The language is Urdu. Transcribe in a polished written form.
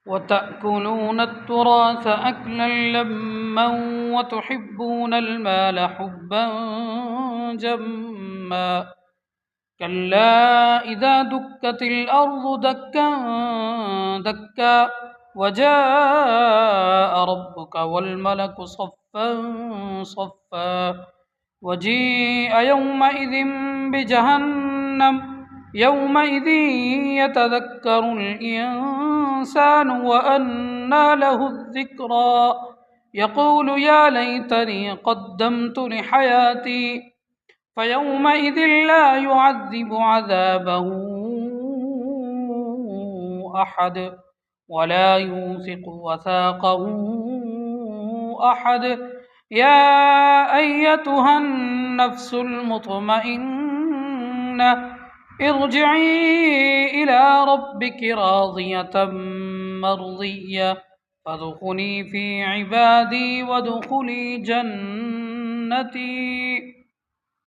وتأكلون التراث أكلا لما وتحبون المال حبا جما كلا إذا دكت الأرض دكا دكا وجاء ربك والملك صفا صفا وجيء يومئذ بجهنم يومئذ يتذكر الإنسان وأنى له الذكرى يقول يا ليتني قدمت لحياتي فيومئذ لا يعذب عذابه أحد ولا يوثق وثاقه أحد يا أيتها النفس المطمئنة ارجعي إلى ربك راضية مرضية فادخلي في عبادي وادخلي جنتي.